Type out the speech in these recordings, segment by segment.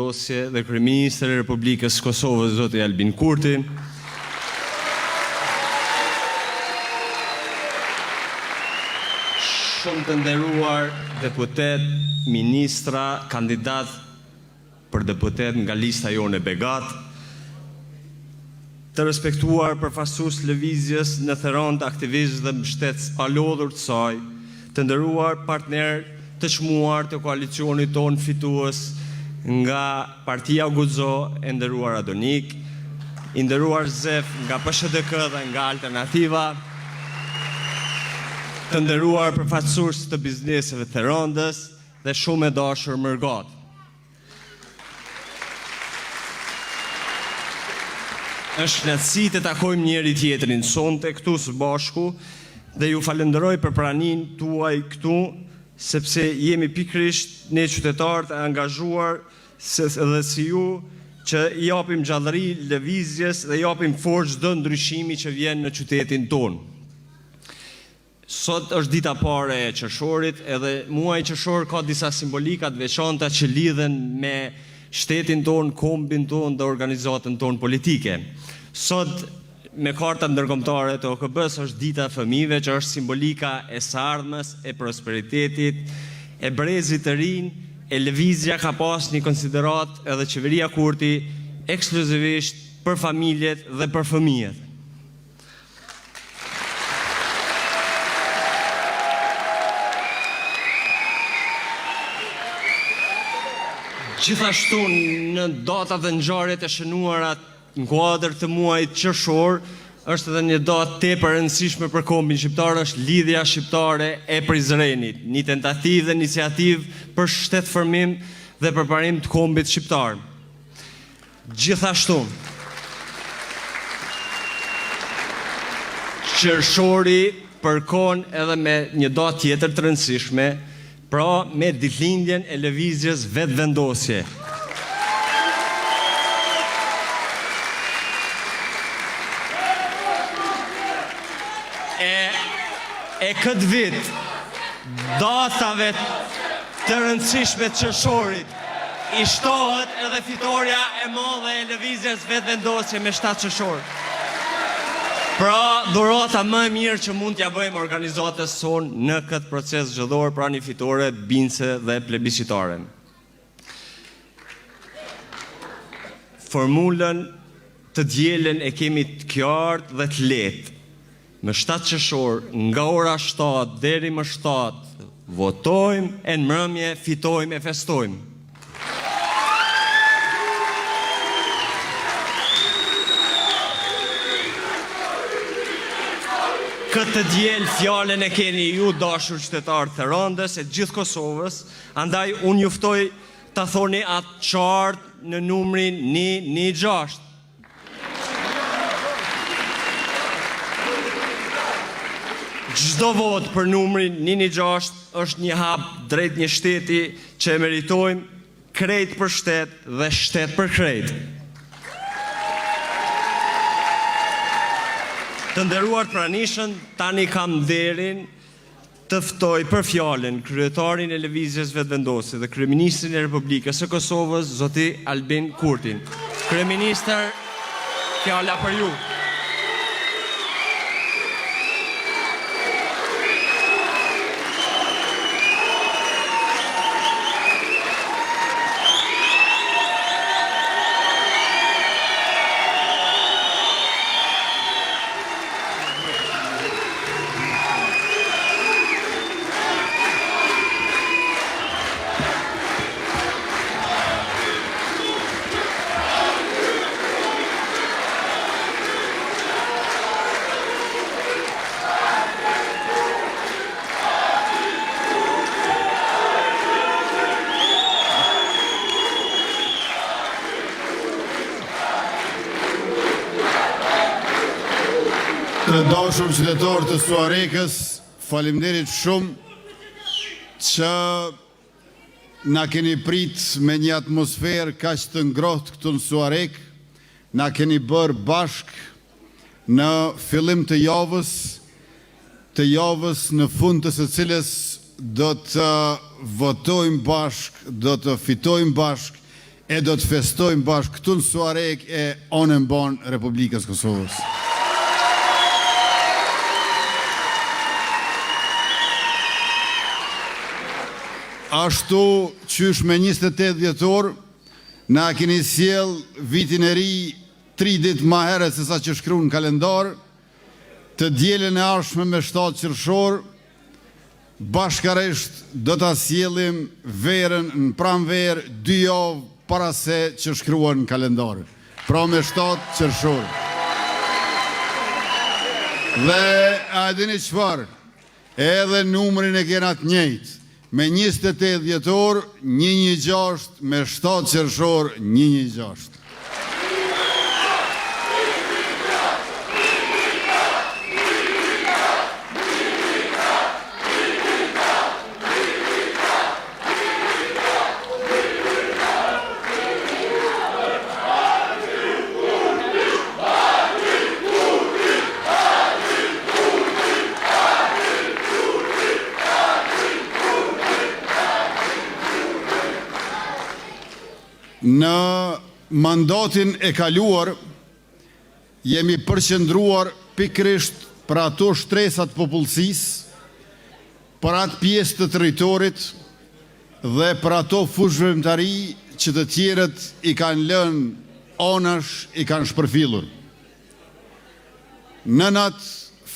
dhe Kryeministri i Republikës Kosovës, zoti Albin Kurti, shumë të nderuar deputet, ministra, kandidat për deputet nga lista jone Begat, të respektuar përfaqësues lëvizjes në Theron të aktivistë dhe mbështetës palodhur të saj, të nderuar partner të çmuar të koalicionit ton fitues nga Partia Guxo e nderuar Adonik, i nderuar Zef nga PSHDK dhe nga Alternativa, të nderuar përfaqësues të bizneseve të Rondës dhe shumë e dashur Mërgat. Është kënaqësi të takojmë njëri tjetrin sonte këtu së bashku dhe ju falenderoj për praninë tuaj këtu, sepse jemi pikërisht ne qytetarët e angazhuar dhe si ju që i japim gjallëri lëvizjes dhe i japim forcë çdo ndryshimi që vjen në qytetin tonë. Sot është dita pare e qershorit, edhe muaji qershor ka disa simbolika të veçanta që lidhen me shtetin tonë, kombin tonë dhe organizatën tonë politike. Sot me karta ndërkombëtare të OKB-s është dita e fëmijëve, që është simbolika e së ardhmes, e prosperitetit, e brezit të rinj, e lëvizja ka pas një konsiderat edhe qeveria Kurti ekskluzivisht për familjet dhe për fëmijët. Gjithashtu në datat dhe ngjarjet e shënuara në kuadër të muajit qershor, është edhe një datë tepër e rëndësishme për kombin shqiptar, është lidhja shqiptare e Prizrenit, një tentativë dhe iniciativë për shtetëformim dhe përparim të kombit shqiptar. Gjithashtu, qershori përkon edhe me një datë tjetër të rëndësishme, pra me ditëlindjen e lëvizjes vetëvendosje. E këtë vit, datave të rëndësishme të qershorit, i shtohet edhe fitoria e madhe e lëvizjes vetëvendosje me 7 qershor. Pra, dhurata më e mirë që mund t'ja bëjmë organizatës sonë në këtë proces zgjedhor, pra një fitore bindëse dhe plebiscitare. Formulën të dielën e kemi të qartë dhe të lehtë. Me 7 qershor, nga ora 7 deri më 7, votojmë e në mbrëmje fitojmë e festojmë. Këtë diel fjalën e keni ju dashur qytetarë të Rondës e gjithë Kosovës, andaj unë juftoj ta thoni atë qartë në numrin 116. Çdo vot për numrin 116 është një hap drejt një shteti që e meritojmë, krejt për shtet dhe shtet për krejt. Të nderuar pranishën, tani kam nderin të ftoj për fjalën kryetarin e lëvizjes vetëvendosje dhe kryeministrin e Republikës së Kosovës, zoti Albin Kurtin. Kryeministër, fjala për ju. Të dashur qytetarë të Suarekës, faleminderit shumë që na keni prit me një atmosferë kaq të ngrohtë këtu në Suarek, na keni bërë bashk në fillim të javës në fund të së cilës do të votojmë bashk, do të fitojmë bashk e do të festojmë bashkë këtu në Suarek e Onembon Republikës Kosovës. Ashtu qysh me 28 dhjetor, na keni sjell vitin e ri 3 ditë ma herët se sa që shkru në kalendar, të dielën e ardhshme me 7 qershor, bashkarisht do ta sjellim verën në pranverë 2 javë para se që shkruan në kalendar. Pra me 7 qershor. Dhe a dini çfarë? Edhe numrin e kena të njëjtë. Me 28 dhjetor, 116, me 7 qershor, 116. Në mandatin e kaluar, jemi përqendruar pikërisht për ato shtresat popullsisë, për atë pjesë të territorit dhe për ato fushëveprimtari që të tjerët i kanë lënë anash, i kanë shpërfillur. Nënat,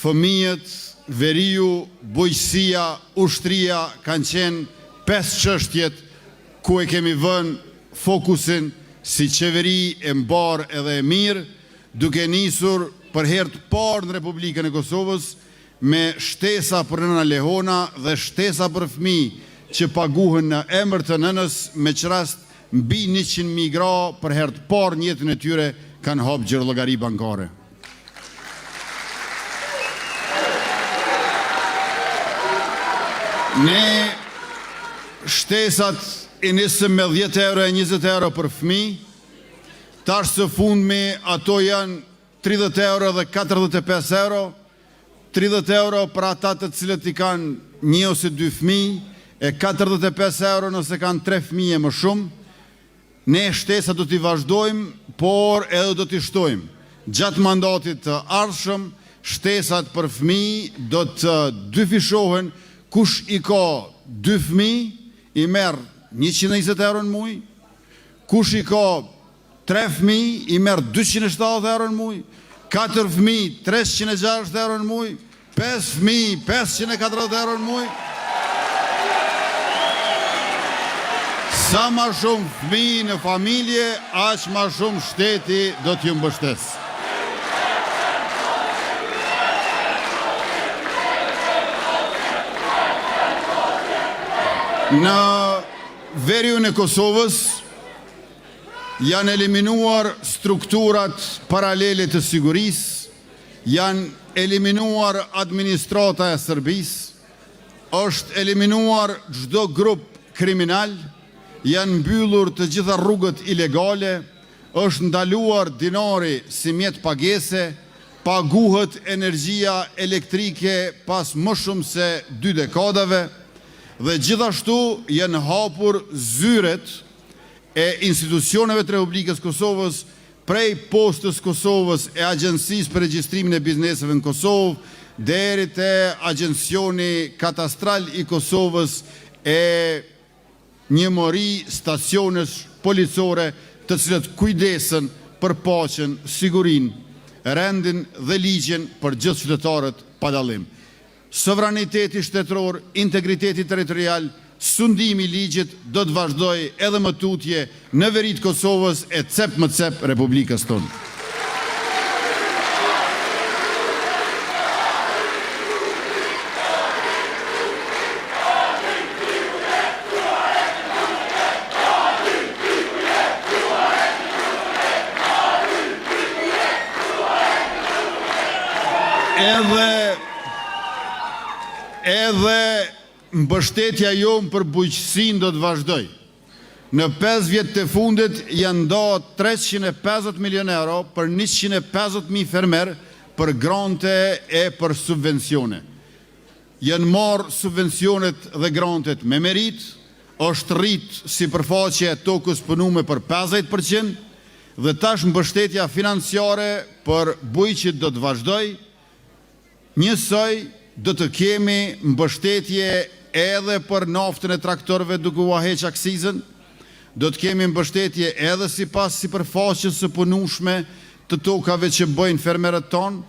fëmijët, veriu, bujqësia, ushtria kanë qenë 5 çështjet ku e kemi vënë fokusin si qeveri e mbar edhe e mirë, duke nisur për herë të parë në Republikën e Kosovës me shtesa për nëna Lehona dhe shtesa për fëmijë që paguhen në emër të nënës, me çrast mbi 100.000 gra për herë të parë në jetën e tyre kanë hapë gjirëllogari bankare. Ne shtesat i nisëm me 10 euro e 20 euro për fëmijë, tash së fundmi ato janë 30 euro dhe 45 euro, 30 euro për ata të cilët i kanë 1 ose 2 fëmijë, e 45 euro nëse kanë 3 fëmijë e më shumë. Ne shtesat do t'i vazhdojmë, por edhe do t'i shtojmë. Gjatë mandatit të ardhshëm, shtesat për fëmijë do të dyfishohen. Kush i ka 2 fëmijë, i merr 120 euro në muj, kush i ka 3 fëmijë, i merr 270 euro në muj, 4 fëmijë, 360 euro në muj, 5 fëmijë, 540 euro në muj. Sa ma shumë fëmijë në familje, aq ma shumë shteti do t'ju mbështes. Në veriun e Kosovës janë eliminuar strukturat paralele të sigurisë, janë eliminuar administrata e Serbisë, është eliminuar çdo grup kriminal, janë mbyllur të gjitha rrugët ilegale, është ndaluar dinari si mjet pagese, paguhet energjia elektrike pas më shumë se 2 dekadave, dhe gjithashtu janë hapur zyret e institucioneve të Republikës Kosovës prej postës Kosovës e Agjencisë për regjistrimin e bizneseve në Kosovë, deri te Agjencioni Katastral i Kosovës e njëmori stacionesh policore të cilët kujdesen për paqen, sigurinë, rendin dhe ligjen për gjithë qytetarët pa dallim. Sovraniteti shtetëror, integriteti territorial, sundimi i ligjit do të vazhdojë edhe më tutje në veri të Kosovës e cep më cep Republikës tonë. Edhe mbështetja jonë për bujqësinë do të vazhdoj. Në 5 vjet të fundit janë nda 350 milion euro për 150.000 fermer për grante e për subvencione. Janë marrë subvencionet dhe grantet me merit, është rritë sipërfaqja e tokës punume për 50% dhe tash mbështetja financiare për bujqit do të vazhdoj. Njësoj do të kemi mbështetje edhe për naftën e traktorëve duke u heq aksizën, do të kemi mbështetje edhe sipas sipërfaqes së punueshme të tokave që bëjnë fermerët tonë,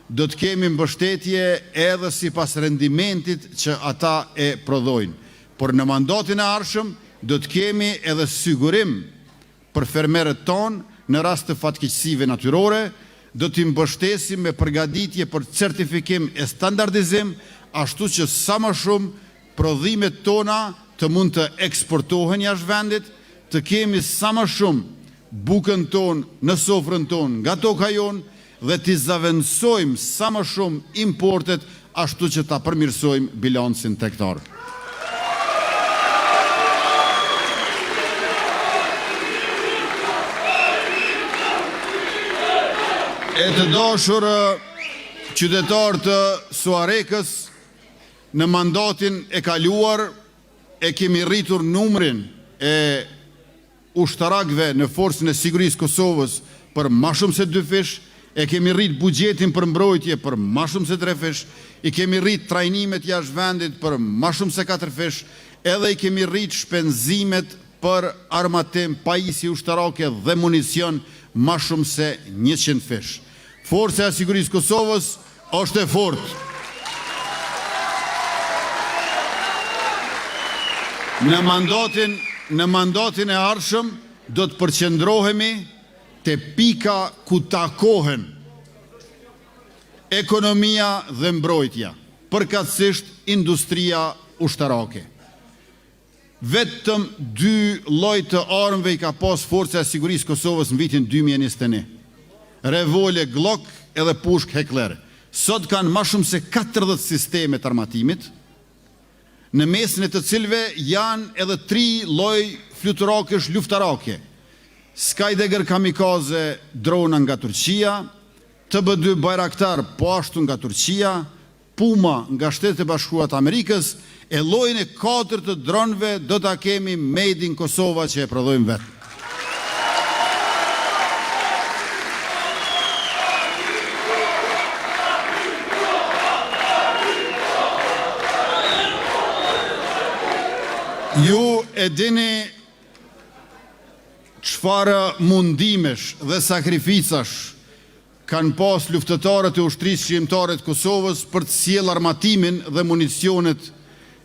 do të kemi mbështetje edhe sipas rendimentit që ata e prodhojnë. Por në mandatin e ardhshëm do të kemi edhe sigurim për fermerët tonë në rast të fatkeqësive natyrore, do t'i mbështesim me përgatitje për certifikim e standardizim, ashtu që sa më shumë prodhimet tona të mund të eksportohen jashtë vendit, të kemi sa më shumë bukën tonë në sofrën tonë nga toka jonë dhe t'i zavendësojmë sa më shumë importet, ashtu që ta përmirësojmë bilancin tregtar. E të dashur qytetarë të Suarekës, në mandatin e kaluar e kemi rritur numrin e ushtarakëve në forcën e sigurisë Kosovës për më shumë se 2 fish, e kemi rrit buxhetin për mbrojtje për më shumë se 3 fish, i kemi rrit trajnimet jashtë vendit për më shumë se 4 fish, edhe i kemi rrit shpenzimet për armatim, pajisje ushtarake dhe municion më shumë se 100 fish. Forca e sigurisë Kosovës është e fortë. Në mandatin e ardhshëm do të përqendrohemi te pika ku takohen ekonomia dhe mbrojtja, përkatësisht industria ushtarake. Vetëm 2 lloj të armëve i ka pas Forca e sigurisë Kosovës në vitin 2021. Revolje Glock edhe pushk Heckler. Sot kanë më shumë se 40 sisteme të armatimit, në mesin e të cilëve janë edhe 3 lloj fluturakësh luftarake. Skydagger kamikaze drona nga Turqia, TB2 Bayraktar po ashtu nga Turqia, Puma nga Shtetet e Bashkuara të Amerikës, e llojin e 4 të dronëve do ta kemi made in Kosova që e prodhojmë vetë. Ju e dini çfarë mundimesh dhe sakrificash kanë pas luftëtarët e ushtrisë shqiptare të Kosovës për të sjellë armatimin dhe municionet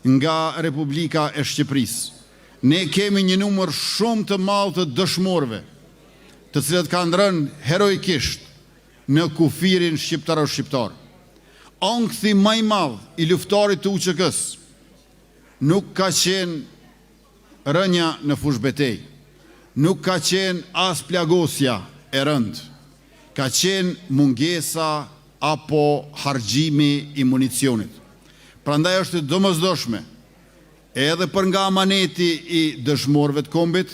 nga Republika e Shqipërisë. Ne kemi një numër shumë të madh të dëshmorëve, të cilët kanë rënë heroikisht në kufirin shqiptar. Ankthi më i madh i luftarit të UÇK-s nuk ka qenë rënja në fush betej, nuk ka qenë as plagosja e rënd, ka qenë mungesa apo harxhimi i municionit. Prandaj është domosdoshme edhe për nga amaneti i dëshmorëve të kombit,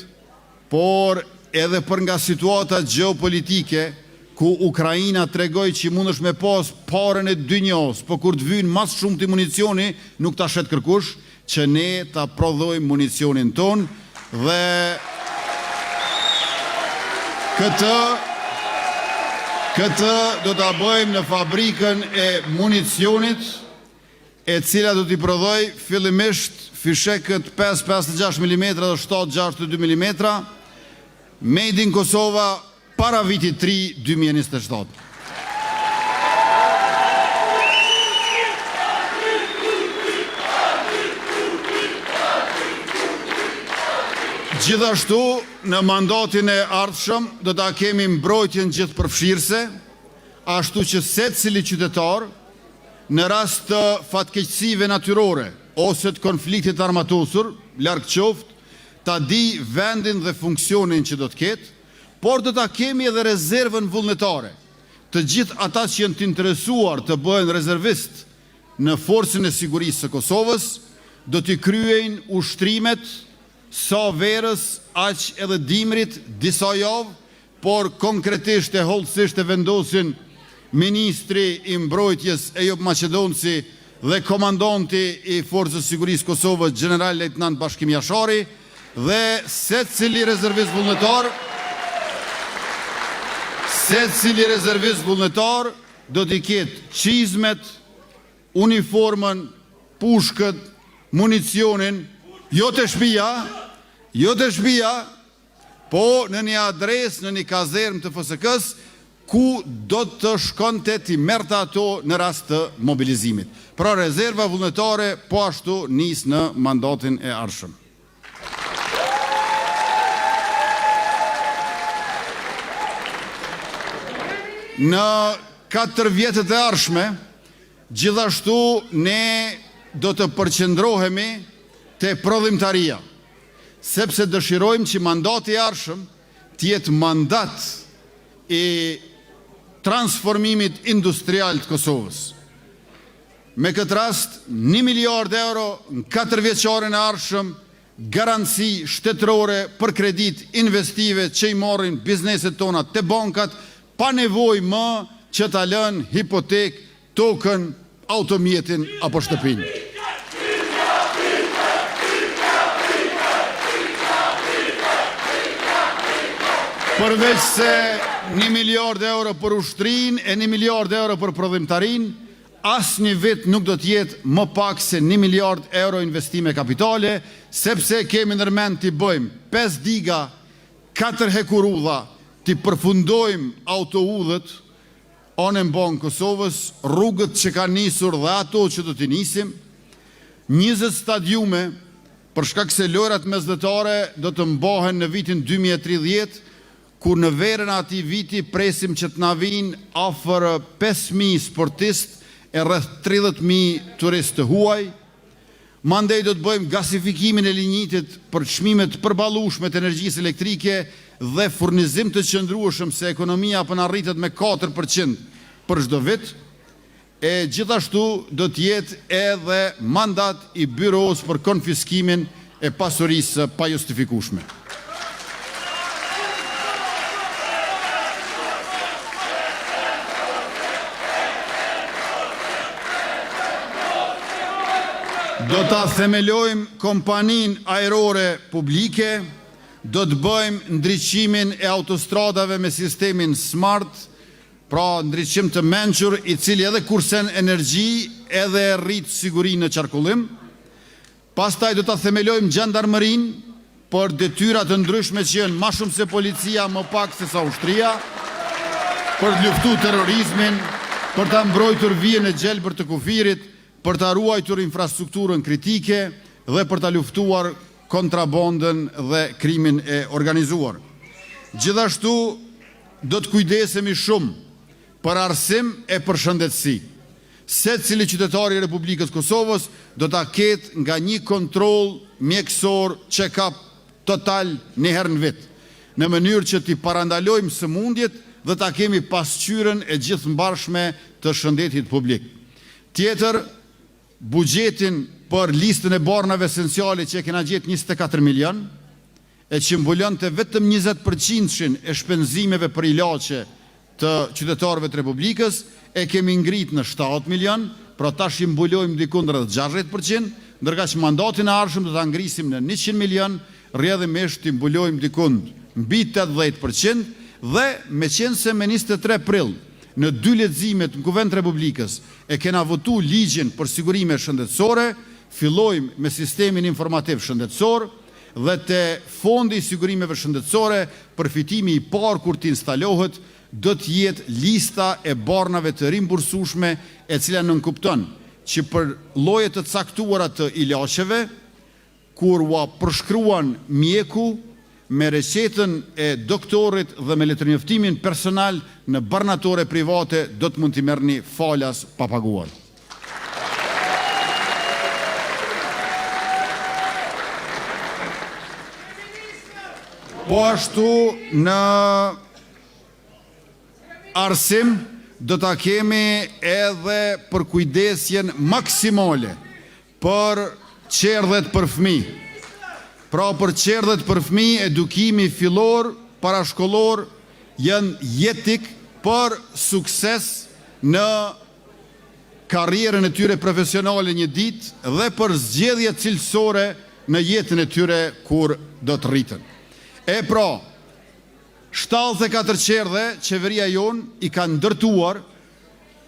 por edhe për nga situata gjeopolitike ku Ukraina tregoi që mundesh me pas parën e dynjos, po kur të vynë mas shumë të municioni, nuk ta shet kërkush, që ne ta prodhojmë municionin ton dhe këtë do ta bëjmë në fabrikën e municionit, e cila do t'i prodhoj fillimisht fishekët 5.56 mm dhe 7.62 mm, made in Kosova para vitit 3 2027. Gjithashtu, në mandatin e ardhshëm do ta kemi mbrojtjen gjithëpërfshirëse, ashtu që secili qytetar në rast të fatkeqësive natyrore ose të konfliktit armatosur, larg qoftë, ta di vendin dhe funksionin që do të ketë, por do ta kemi edhe rezervën vullnetare. Të gjithë ata që janë të interesuar të bëhen rezervist në forcën e sigurisë së Kosovës, do t'i kryejnë ushtrimet sa verës, aq edhe dimrit, disa javë, por konkretisht e hollësisht e vendosin Ministri i Mbrojtjes Ejop Maqedonci dhe komandanti i Forcës Sigurisë Kosovës, General Lejtnant Bashkim Jashari, dhe secili rezervist vullnetar do t'i ketë çizmet, uniformën, pushkët, municionin, jo të shtëpia, po në një adresë, në një kazermë të FSK-s, ku do të shkonte t'i merrte ato në rast të mobilizimit. Pra rezerva vullnetare po ashtu nis në mandatin e ardhshëm. Në 4 vjetët e ardhshme, gjithashtu ne do të përqendrohemi te prodhimtaria, sepse dëshirojmë që mandati i ardhshëm të jetë mandat i transformimit industrial të Kosovës. Me këtë rast, 1 miliard euro në 4 vjeçarin e ardhshëm, garanci shtetërore për kredit investive që i marrin bizneset tona te bankat, pa nevojë më që ta lënë hipotek, tokën, automjetin apo shtëpinë. Përveç se 1 miliard euro për ushtrin e 1 miliard euro për prodhimtarin, asë një vit nuk do t'jetë më pak se 1 miliard euro investime kapitale, sepse kemi nërmend t'i bëjmë 5 diga, 4 hekurudha, t'i përfundojmë autoudhët, anën banë Kosovës, rrugët që ka nisur dhe ato që do t'i nisim, 20 stadiume, për shkak se lojrat mesdhetare do të mbahen në vitin 2030, kur në verën ati viti presim që të na vinë afër 5.000 sportist e rreth 30.000 turist të huaj. Mandej do të bëjmë gasifikimin e linjitit për çmimet përballueshme të energjisë elektrike dhe furnizim të qëndrueshëm, se ekonomia po na rritet me 4% për çdo vit. E gjithashtu do të jetë edhe mandat i byros për konfiskimin e pasurisë pa justifikueshme. Do ta themelojmë kompaninë ajrore publike, do të bëjmë ndriçimin e autostradave me sistemin smart, pra ndriçim të mençur i cili edhe kursen energji edhe rrit sigurinë në qarkullim. Pastaj do ta themelojmë gjandarmërinë për detyra të ndryshme që janë më shumë se policia, më pak se sa ushtria, për të luftuar terrorizmin, për ta mbrojtur vijën e gjelbër të kufirit, për ta ruajtur infrastrukturën kritike dhe për ta luftuar kontrabandën dhe krimin e organizuar. Gjithashtu do të kujdesemi shumë për arsim e për shëndetësi. Secili qytetari i Republikës Kosovës do ta ketë nga një kontroll mjekësor check-up total një herë në vit, në mënyrë që t'i parandalojmë sëmundjet dhe ta kemi pasqyrën e gjithëmbarshme të shëndetit publik. Tjetër, buxhetin për listën e barnave esenciale që e kena gjetë 24 milion, e që mbulon të vetëm 20% e shpenzimeve për ilaçe të qytetarëve të Republikës, e kemi ngrit në 7 milion, pra tash i mbulojmë dikun rreth 60%, ndërka që mandatin e ardhshëm do ta ngrisim në 100 milion, rrjedhimisht i mbulojmë dikun mbi 80%, dhe me qenë se me 23 prill në 2 leximet në Kuvend të Republikës e kena votu ligjin për sigurime shëndetësore, fillojmë me sistemin informativ shëndetësor dhe te fondi i sigurimeve shëndetësore, përfitimi i parë kur të instalohet do të jetë lista e barnave të rimbursueshme, e cila nënkupton që për lloje të caktuara të ilaçeve, kur u përshkruan mjeku me recetën e doktorit dhe me letërnjoftimin personal në barnatore private, do të mund t'i merrni falas pa paguar. Po ashtu në arsim do ta kemi edhe për kujdesjen maksimale për qerdhet për fëmijë. Pra për qerdhet për fëmijë, edukimi fillor, parashkollor janë jetik për sukses në karrierën e tyre profesionale një ditë dhe për zgjedhje cilësore në jetën e tyre kur do të rritën. E pra, 74 qerdhe qeveria jonë i ka ndërtuar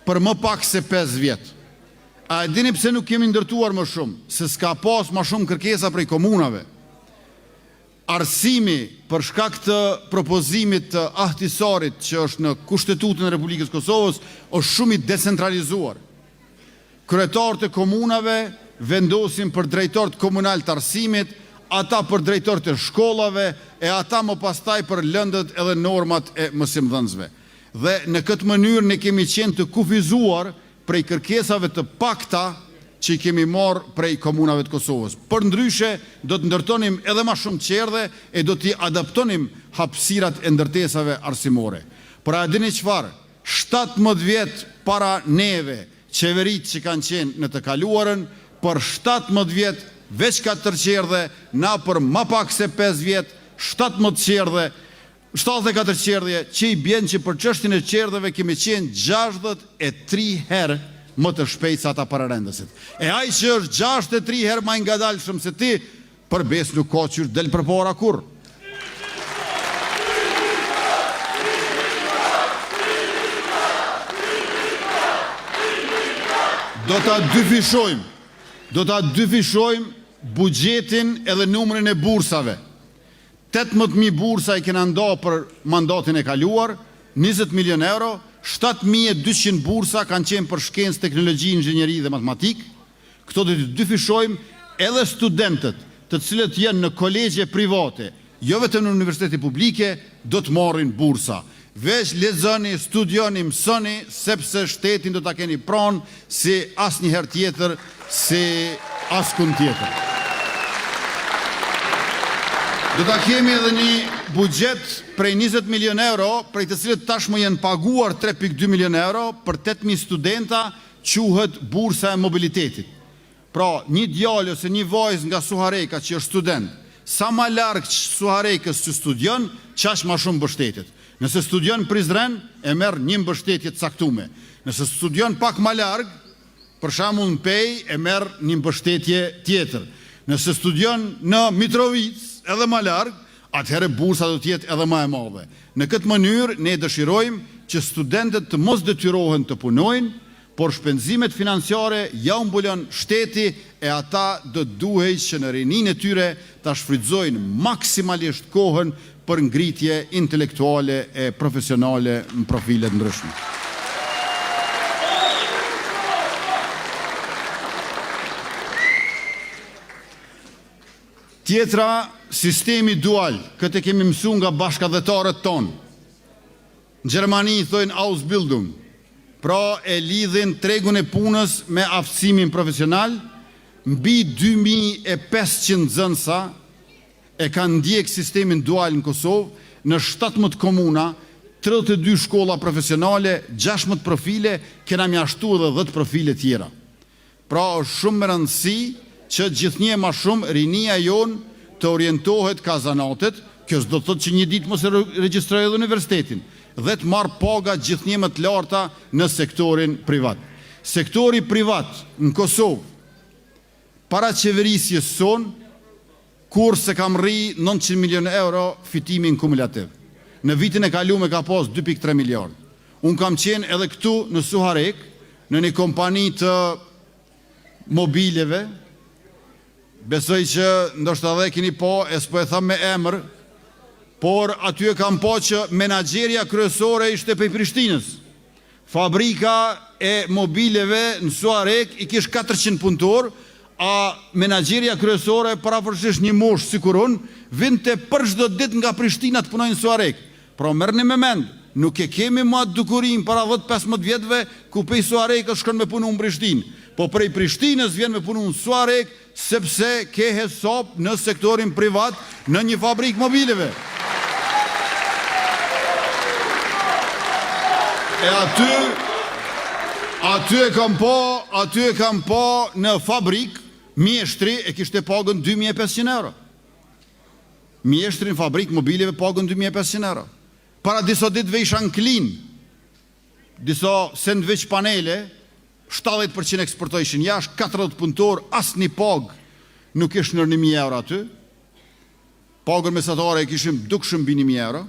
për më pak se 5 vjetë. A e dini pse nuk kemi ndërtuar më shumë? Se s'ka pas më shumë kërkesa prej komunave. Arsimi për shkak të propozimit të ahtisarit që është në Kushtetutën e Republikës Kosovës është shumë i decentralizuar. Kryetarët e komunave vendosin për drejtorët komunal të arsimit, ata për drejtorët e shkollave e ata më pastaj për lëndët edhe normat e mësimdhënësve. Dhe në këtë mënyrë ne kemi qenë të kufizuar prej kërkesave të pakta që i kemi marrë prej komunave të Kosovës. Për ndryshe, do të ndërtonim edhe ma shumë qerdhe e do t'i adaptonim hapësirat e ndërtesave arsimore. Por a dini çfarë? 17 vjet para neve, qeverit që kanë qenë në të kaluarën, për 17 vjet, veç 4 qerdhe, na për ma pak se 5 vjet, 17 qerdhe, 74 qerdhje që i bjen që për çështjen e qerdheve kemi qenë 63 herë më të shpejt sa ata pararendësit. E ai që është 63 herë më i ngadalshëm se ti, përbes nuk ka qysh del përpara kurr. Do ta dyfishojmë buxhetin edhe numrin e bursave. 18.000 bursa i kena nda për mandatin e kaluar, 20 milion euro, 7.200 bursa kanë qenë për shkencë, teknologji, inxhinjeri dhe matematik. Këto do të dyfishojmë edhe studentët të cilët janë në kolegje private, jo vetëm në universitete publike, do të marrin bursa. Veç lexoni, studioni, mësoni, sepse shtetin do ta keni pranë si asnjëherë tjetër, si askund tjetër. Do ta kemi edhe një buxhet prej 20 milion euro, prej të cilët tashmë janë paguar 3.2 milion euro për 8.000 studenta, quhet bursa e mobilitetit. Pra, një djalë ose një vajzë nga Suhareka që është student, sa ma larg Suharekës që studion, qaq ma shumë mbështetet. Nëse studion Prizren, e merr një mbështetje të caktuar. Nëse studion pak ma larg, për shembull në Pej, e merr një mbështetje tjetër. Nëse studion në Mitrovic, edhe ma larg, atëherë bursa do t'jetë edhe ma e madhe. Në këtë mënyrë ne dëshirojmë që studentët të mos detyrohen të punojnë, por shpenzimet financiare ja u mbulon shteti e ata do duhej që në rinin e tyre ta shfrytëzojnë maksimalisht kohën për ngritje intelektuale e profesionale në profile të ndryshme. Tjetra, sistemi dual, këtë kemi mësuar nga bashkëdhetarët tonë. Në Gjermani i thojnë Ausbildung, pra e lidhin tregun e punës me aftësimin profesional, mbi 2500 nxënësa e kanë ndjek sistemin dual në Kosovë, në 17 komuna, 32 shkolla profesionale, 16 profile, kena mjashtu edhe 10 profile tjera. Pra është shumë më rëndësi që gjithnjë ma shumë rinia jonë të orientohet ka zanatet, kjo s'do të thotë që një ditë mos e regjistrojë edhe universitetin, dhe të marrë paga gjithnjë më të larta në sektorin privat. Sektori privat në Kosovë, para qeverisjes son, kur se kam rri 900 milion euro fitimin kumulativ. Në vitin e kaluar ka pas 2.3 miliard. Unë kam qenë edhe këtu në Suharek, në një kompani të mobileve, besoj që ndoshta edhe keni po, e s'po e tham me emër, por aty e kam po që menaxheria kryesore ishte prej Prishtinës. Fabrika e mobileve në Suarek i kish 400 punëtor, a menaxheria kryesore paraportësisht një mosh sikur unë, vinte për çdo ditë nga Prishtina të punojnë në Suarek. Pra merrni me mend, nuk e kemi më atë dukurim para 10-15 vjetëve ku prej Suarekës shkon me punu në Prishtinë, po prej Prishtinës vjen me punu në Suarek sepse ke hesop në sektorin privat në një fabrikë mobileve. E aty e kam po në fabrik, mjeshtri e kishte pagën 2500 euro. Mjeshtri në fabrik mobileve pagën 2500 euro. Para disa ditëve isha në Klin, disa sandwich panele, 70% eksportojshin jashtë, 40 punëtor, asë një pagë nuk ishë nër 1.000 euro aty, pagën mesatare e kishim dukshëm bi 1.000 euro,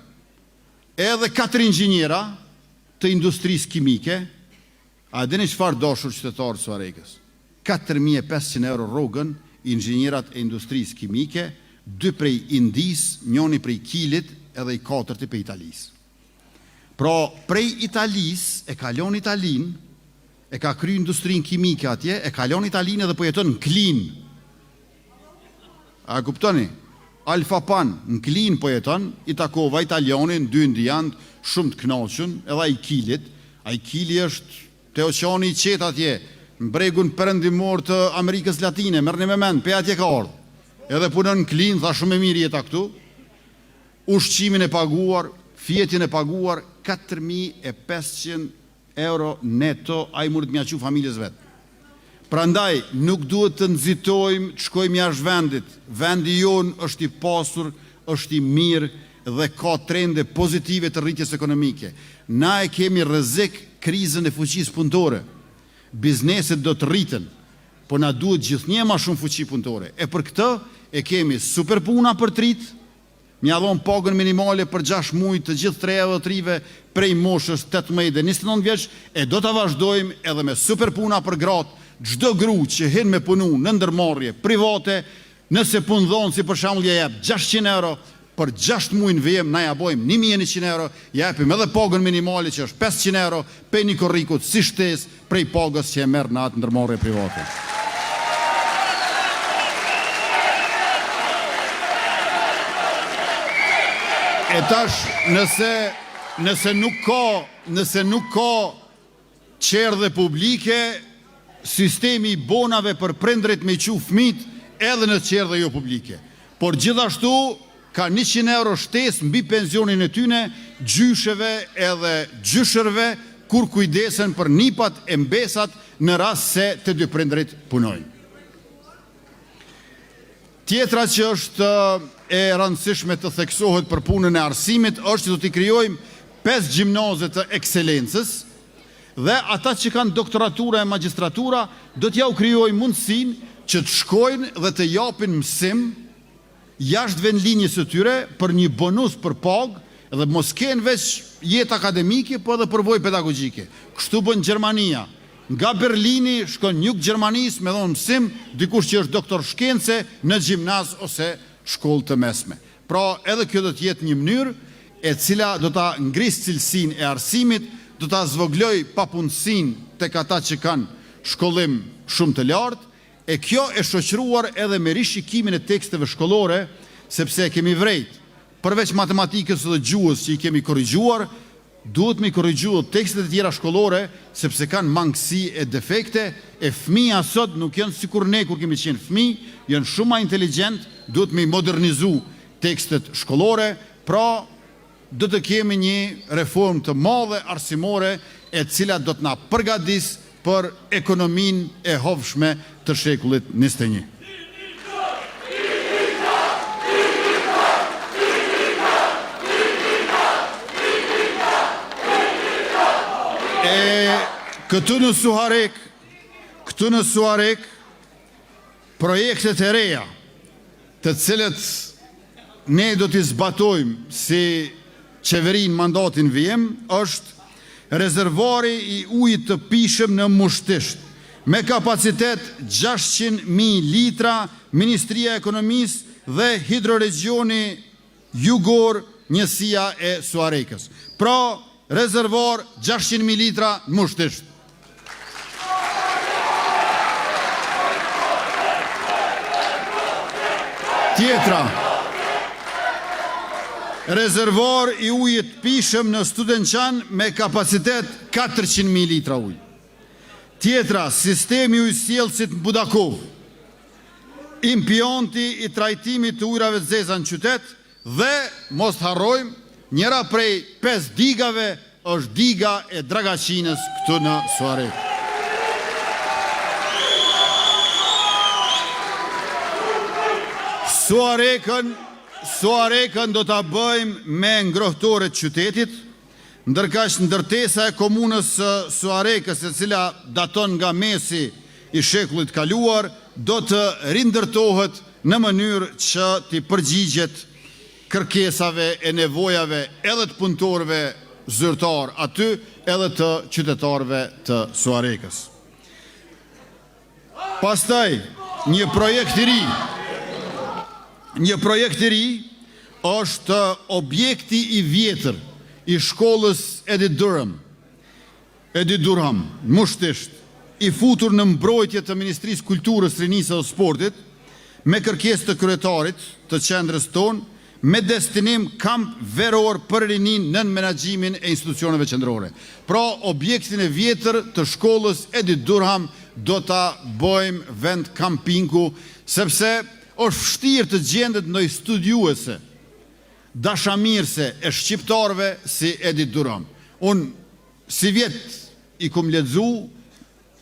edhe 4 inxhinjera të industrisë kimike, a dini çfarë dashur qytetarët Suarekës? 4.500 euro rrogën inxhinjerat e industrisë kimike, 2 prej Indis, 1 prej Kilit edhe i 4 prej Italisë. Pra, prej Italisë e kalon Italinë, e ka kry industrinë kimike atje, e kalon Italinë edhe po jeton në Klin. A kuptoni? Alfa Pan, në Klin po jeton, i takova Italianin, 2 indianë, shumë të kënaqur, edhe ai Kilit. Ai Kili është te oqeani i qetë atje, në bregun perëndimor të Amerikës Latine, merrni me mend, pe atje ka ardhur. Edhe punon në Klin, tha shumë e mirë jeta këtu. Ushqimin e paguar, fjetin e paguar, 4.500 euro neto, ai mund të mjaqu familjes vetë. Prandaj, nuk duhet të nxitojmë, të shkojmë jashtë vendit. Vendi jonë është i pasur, është i mirë dhe ka trende pozitive të rritjes ekonomike. Na e kemi rrezik krizën e fuqisë punëtore. Bizneset do të rriten, po na duhet gjithnjë ma shumë fuqi punëtore. E për këtë e kemi super puna për të rritë, mja dhon pagën minimale për 6 muaj të gjithë 3 dhe 3-ve prej moshës 18 dhe 29 vjeç, e do të vazhdojmë edhe me super puna për gratë. Çdo gru që hin me punu në ndërmarrje private, nëse punë dhonë si për shembull ja jep 600 euro, për 6 muaj në vijim na ja bojmë 1.100 euro, ja japim edhe pagën minimale që është 500 euro, pe një korrikut si shtesë prej pagës që e merr në atë ndërmarrje private. E tash, nëse nuk ka qerdhe publike, sistemi i bonave për prindrit me qu fëmit edhe në qerdhe jo publike. Por gjithashtu ka 100 euro shtesë mbi pensionin e tyne, gjysheve edhe gjyshërve, kur kujdesen për nipat e mbesat në rast se të dy prindrit punojnë. Tjetra që është e rëndësishme të theksohet për punën e arsimit është që do t'i krijojmë 5 gjimnaze të ekselencës, dhe ata që kanë doktoratura e magistratura do t'ja u krijojnë mundësinë që të shkojnë dhe të japin mësim jashtë vendlinjës së tyre për një bonus për pagë dhe mos kenë veç jetë akademike, po edhe përvojë pedagogjike. Kështu bën Gjermania. Nga Berlini shkon jug Gjermanisë me dhënë mësim dikush që është doktor shkence në gjimnaz ose shkollë të mesme. Pra, edhe kjo do të jetë një mënyrë e cila do ta ngrisë cilësinë e arsimit, do ta zvogloj papunësinë tek ata që kanë shkollim shumë të lartë, e kjo e shoqëruar edhe me rishikimin e teksteve shkollore, sepse e kemi vrejt. Përveç matematikës dhe gjuhës që i kemi korrigjuar, duhet me korrigjuar tekstet e tjera shkollore, sepse kanë mangësi e defekte, e fëmija sot nuk janë sikur ne kur kemi qenë fëmijë, janë shumë ma inteligjent, duhet me modernizu tekstet shkollore, pra do të kemi një reform të madhe arsimore e cila do të na përgatis për ekonominë e hovshme të shekullit 21. Këtu në Suarek, projektet e reja, të cilët ne do t'i zbatojmë si qeverin mandatin vjem, është rezervari i ujit të pishëm në Mushtisht, me kapacitet 600.000 litra, Ministria e Ekonomisë dhe Hidroregioni Jugor, njësia e Suarekës. Pra, rezervar 600.000 litra në Mushtisht. Tjetra, rezervar i ujit pishëm në Studençan me kapacitet 400.000 litra uj. Tjetra, sistemi ujësjellësit në Budakov, impionti i trajtimit të ujrave të zeza në qytet dhe, mos të harrojmë, njëra prej 5 digave është diga e Dragaçinës këtu në Suarek. Suarekën do të bëjmë me ngrohtore të qytetit Ndërkaq ndërtesa e komunës së Suarekës, e cila daton nga mesi i shekullit kaluar, do të rindërtohet në mënyrë që t'i përgjigjet kërkesave e nevojave edhe të punëtorëve zyrtar aty, edhe të qytetarëve të Suarekës. Pastaj, një projekt i ri është objekti i vjetër i shkollës Edi Durham, Mushtisht, i futur në mbrojtje të Ministrisë Kulturës, Rinisë dhe Sportit, me kërkesë të kryetarit të qendrës tonë, me destinim kamp veror për rinin në menaxhimin e institucioneve qendrore. Pra, objektin e vjetër të shkollës Edi Durham do ta bëjmë vend kampingu, sepse është vështirë të gjendet ndonjë studiuese dashamirëse e shqiptarëve si Edi Durham. Unë si vjet i kum lexu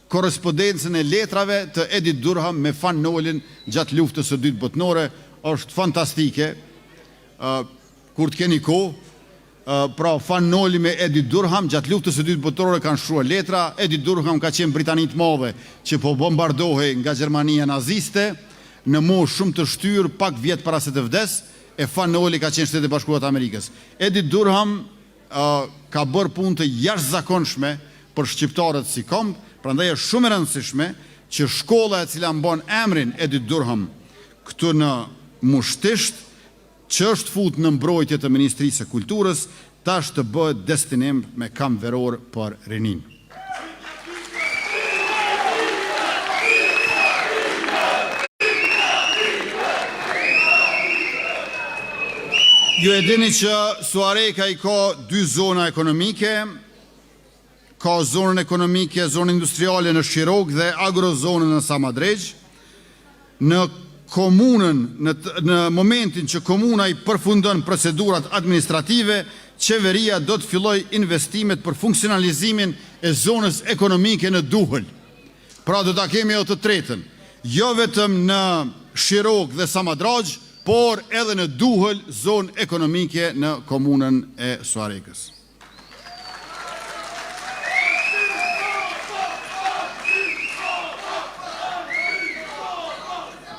korrespondencën e letrave të Edi Durham me Fan Nolin gjatë luftës së dytë botërore, është fantastike. Kur të keni kohë, pra Fan Noli me Edi Durham gjatë luftës së dytë botërore kanë shkruar letra. Edi Durham ka qenë Britani të Madhe që po bombardohej nga Gjermania naziste, në moshë shumë të shtyrë, pak vjet para se të vdes, e Fan Noli ka qenë Shtetet e Bashkuara të Amerikës. Edi Durham ka bërë punë të jashtëzakonshme për shqiptarët si komb, prandaj është shumë e rëndësishme që shkolla e cila mban emrin Edi Durham këtu në Mushtisht, që është fut në mbrojtje të Ministrisë së Kulturës, tash të bëhet destinim me kamp veror për rinin. Ju e dini që Suareka i ka dy zona ekonomike, ka zonën ekonomike, zonën industriale në Shirok dhe agrozonën në Samadrejgj. Në komunën, në momentin që komuna i përfundon procedurat administrative, qeveria do të filloj investimet për funksionalizimin e zonës ekonomike në Duhël. Pra do ta kemi edhe të tretën, jo vetëm në Shirok dhe Samadrejgj, por edhe në Duhël, zonë ekonomike në komunën e Suarekës.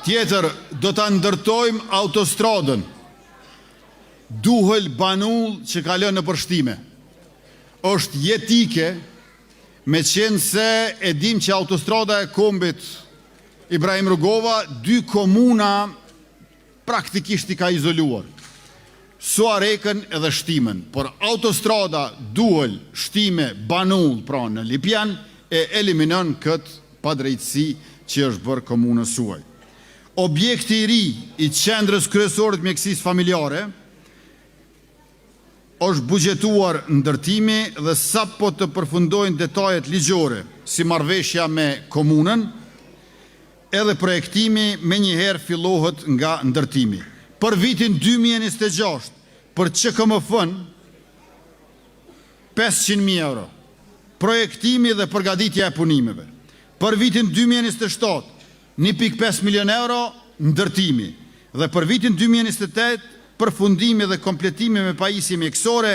Tjetër, do të ndërtojmë autostradën Duhël-Banull që kalon në përshtime. Është jetike, me qenë se e dim që autostrada e kombit Ibrahim Rugova, dy komuna praktikisht i ka izoluar. Suarekën edhe Shtimen, por autostrada Duhël-Shtime-Banull, pra në Lipjan, e eliminon këtë padrejtësi që është bërë komunës suaj. Objekti i ri i qendrës kryesore të mjekësisë familjare është buxhetuar ndërtimi dhe sapo të përfundojnë detajet ligjore si marrëveshja me komunën, edhe projektimi me njëherë fillohet nga ndërtimi. Për vitin 2026, për QKMF-n, 500.000 euro. Projektimi dhe përgatitja e punimeve. Për vitin 2027, 1.5 milion euro ndërtimi. Dhe për vitin 2028, përfundimi dhe kompletimi me pajisje mjekësore,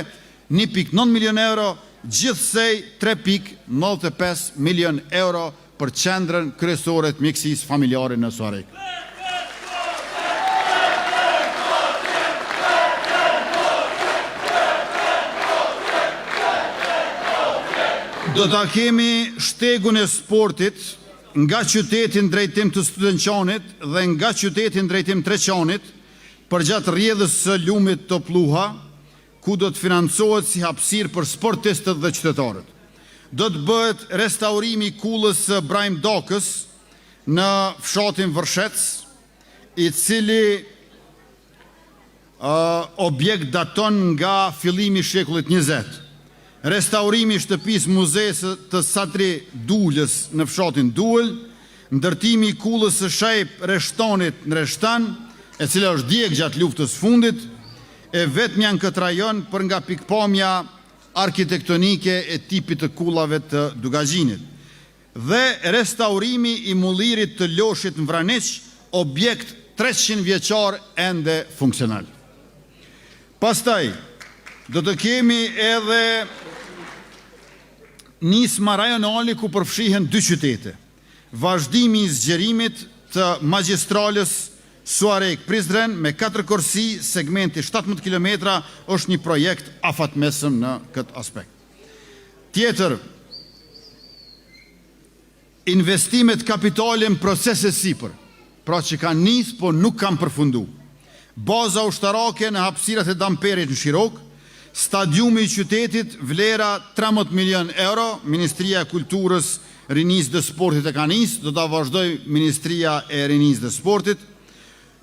1.9 milion euro, gjithsej 3.95 milion euro për qendrën kryesore të mjekësisë familjare në Suarekë. Do ta kemi shtegun e sportit nga qytetin drejtim të Studençanit dhe nga qytetin drejtim Treqanit përgjatë rrjedhës së lumit të Pluha, ku do të financohet si hapësirë për sportistët dhe qytetarët. Do të bëhet restaurimi i kullës së Brajm Dokës në fshatin Vërshec, i cili objekt daton nga fillimi i shekullit 20. Restaurimi i shtëpisë muzesë të Satri Dulës në fshatin Duhël, ndërtimi i kullës së Shejp Reshtanit në Reshtan, e cila është djeg gjatë luftës fundit, e vetmja në këtë rajon për nga pikpamja arkitektonike e tipit të kullave të Dugazhinit, dhe restaurimi i mullirit të Loshit në Vraniq, objekt 300 vjeçar ende funksional. Pastaj, Do të kemi edhe nisma rajonale ku përfshihen 2 qytete. Vazhdimi I zgjerimit të magjistralës Suarek-Prizren me 4 korsi, segmenti 17 km është një projekt afatmesëm në këtë aspekt. Tjetër, investimet kapitale në procese sipër, pra që kanë nisë, po nuk kanë përfundu. Baza ushtarake në hapësirat e damperit në Shirok, stadiumi I qytetit, vlera 13 milion euro, Ministria e Kulturës, Rinisë dhe Sportit e ka nisë, do ta vazhdoj Ministria e Rinisë dhe Sportit.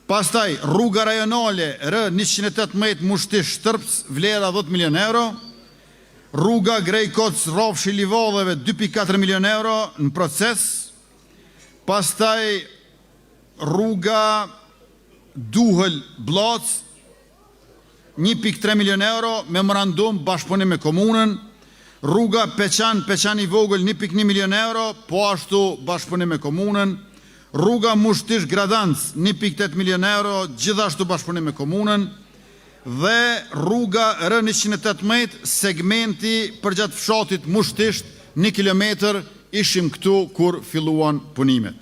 Pastaj, rruga rajonale R118 Mushtish Shtrps, vlera 10 milion euro, rruga Grej-Koc Rrofshi Livallëve 2.4 milion euro në proces, pastaj rruga Duhël Blac 1.3 milion euro, memorandum bashkëpunim me komunën, rruga Peçan I Vogël 1.1 milion euro, po ashtu bashkëpunim me komunën, rruga Mushtish Gradanc 1.8 milion euro, gjithashtu bashkëpunim me komunën, dhe rruga R118 segmenti përgjatë fshatit Mushtisht 1 kilometër, ishim këtu kur filluan punimet.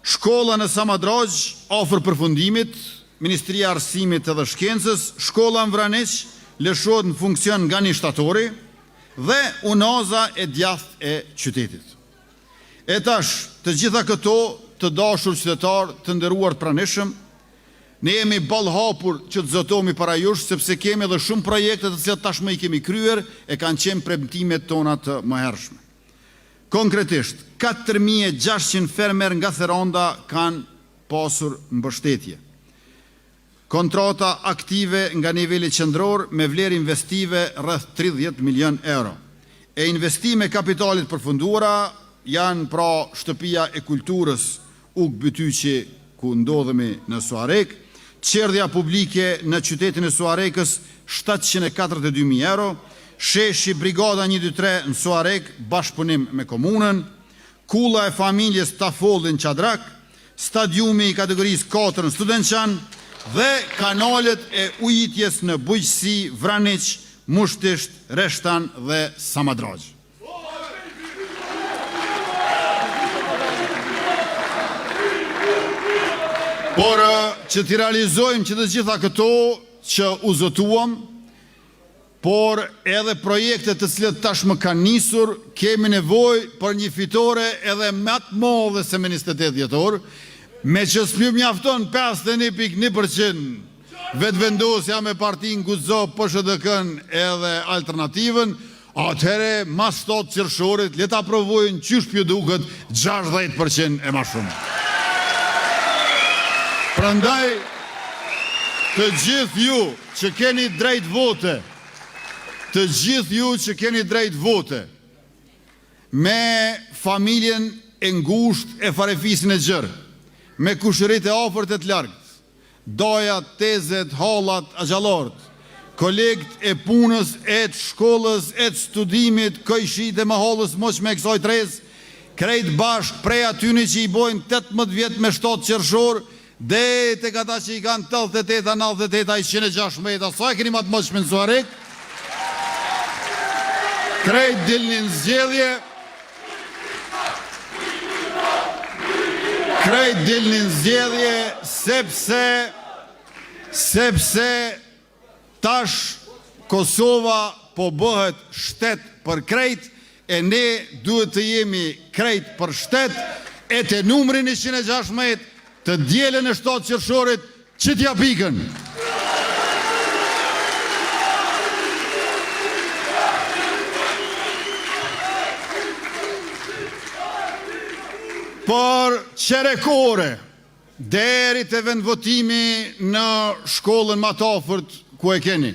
Shkolla në Samadrag afër përfundimit, Ministria e Arsimit edhe Shkencës, shkolla në Vraniq lëshohet në funksion nga 1 shtatori dhe unaza e djathtë e qytetit. E tash, të gjitha këto të dashur qytetar të nderuar të pranishëm, ne jemi ballhapur që të zotohemi para jush, sepse kemi edhe shumë projekte të cilat tashmë I kemi kryer, e kanë qenë premtimet tona të mëhershme. Konkretisht, 4600 fermer nga Theronda kanë pasur mbështetje. Kontrata aktive nga niveli qendror me vlerë investive rreth 30 milion euro. E investime kapitalit përfunduara janë pra shtëpia e kulturës Uk Bytyqi ku ndodhemi në Suarek, qerdhja publike në qytetin e Suarekës 742.000 euro, sheshi Brigada 123 në Suarek, bashkëpunim me komunën, kulla e familjes Tafollin Qadrak, stadiumi I kategorisë 4 në Studençan dhe kanalet e ujitjes në Bujqësi, Vraniq, Mushtisht, Reshtan dhe Samadrag. Por që t'i realizojmë që të gjitha këto që u zotuam, por edhe projekte të cilët tashmë kanë nisur, kemi nevojë për një fitore edhe më të madhe se me 28 dhjetor, me që s'pju mjafton 51.1% vetëvendosja me Partinë Guxo, PSHDK-n edhe Alternativën, atëhere mas 7 qershorit le ta provojnë qysh pju duket 60% e ma shumë. Prandaj, të gjithë ju që keni drejt vote, me familjen e ngusht e farefisin e gjërë, me kushërit e afërt e të largët, dajat, tezet, hallat, axhallarët, kolegët e punës, e të shkollës, e të studimit, këjshit e mahallës moq me kësaj trez, krejt bashk prej atyni që I bojnë 18 vjet me 7 qershor, dhe të kata që I kanë 88, 98, 116, sa e keni matë moq me në Suarek, krejt dilnin zgjedhje, sepse tash Kosova po bëhet shtet për krejt, e ne duhet të jemi krejt për shtet, e të numrin 116 të djelen e 7 qershorit që t'ja pikën. Por qerekore, deri të vendvotimi në shkollën më të afërt ku e keni,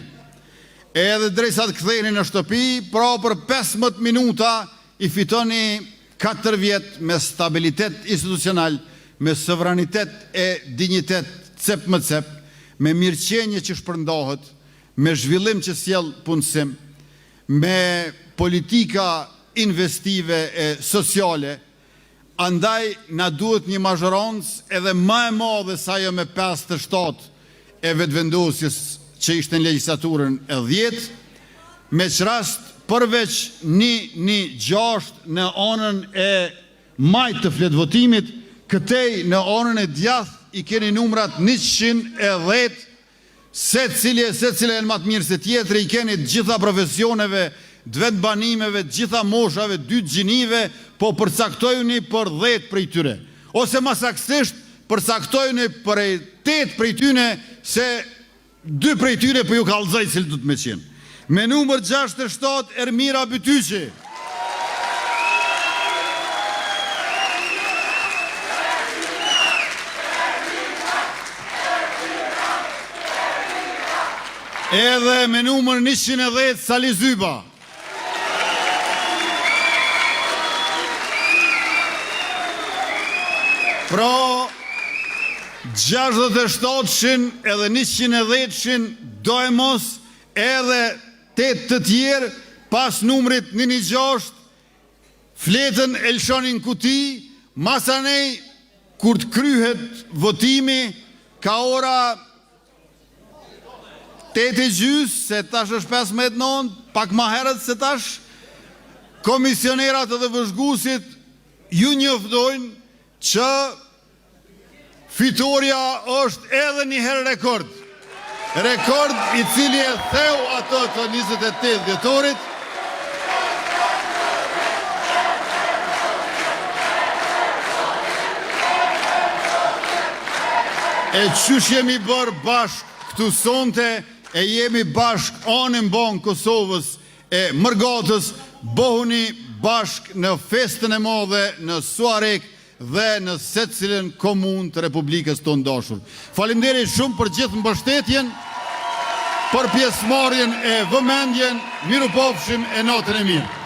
edhe drejsa të ktheheni në shtëpi, pra për 15 minuta I fitoni 4 vjet me stabilitet institucional, me sovranitet e dignitet cep më cep, me mirëqenje që shpërndahet, me zhvillim që sjell punësim, me politika investive e sociale. Andaj na duhet një mazhorancë edhe më e madhe sa ajo me 5-7 e vetëvendosjes që ishte në legjislaturën e 10, me që rast përveç një 6 në anën e majtë të fletvotimit, këtej në anën e djathtë i keni numrat 110, se cilje e në matë mirë se tjetëri, i keni gjitha profesioneve, dvet banimeve, gjitha moshave, 2 gjinive, po përcaktojuni për 10 prej tyre. Ose masaksisht përcaktojuni për 8 prej tyre, se 2 prej tyre për ju kallëzaj cilë du të me qenë. Me numër 67, Ermira Bytyqi. Edhe me numër 110, Sali Zyba. Pra, 67-shin edhe 110-shin dojmos edhe 8 të tjerë pas numrit 116, fletën e lëshonin kuti, masanej kur të kryhet votimi, ka ora 8:30, se tash është 15:09, pak ma herët se tash, komisionerat edhe vëzhgusit ju njoftojnë që fitoria është edhe një herë rekord. Rekord i cili e theu ato të 28 dhjetorit. E qysh jemi bërë bashk këtu sonte, e jemi bashk anën bon Kosovës e Mërgatës, bohuni bashk në festën e madhe në Suarek dhe në secilën komunë të Republikës tonë dashur. Faleminderit shumë për gjithë mbështetjen, për pjesëmarrjen e vëmendjen, mirupafshim e natën e mirë.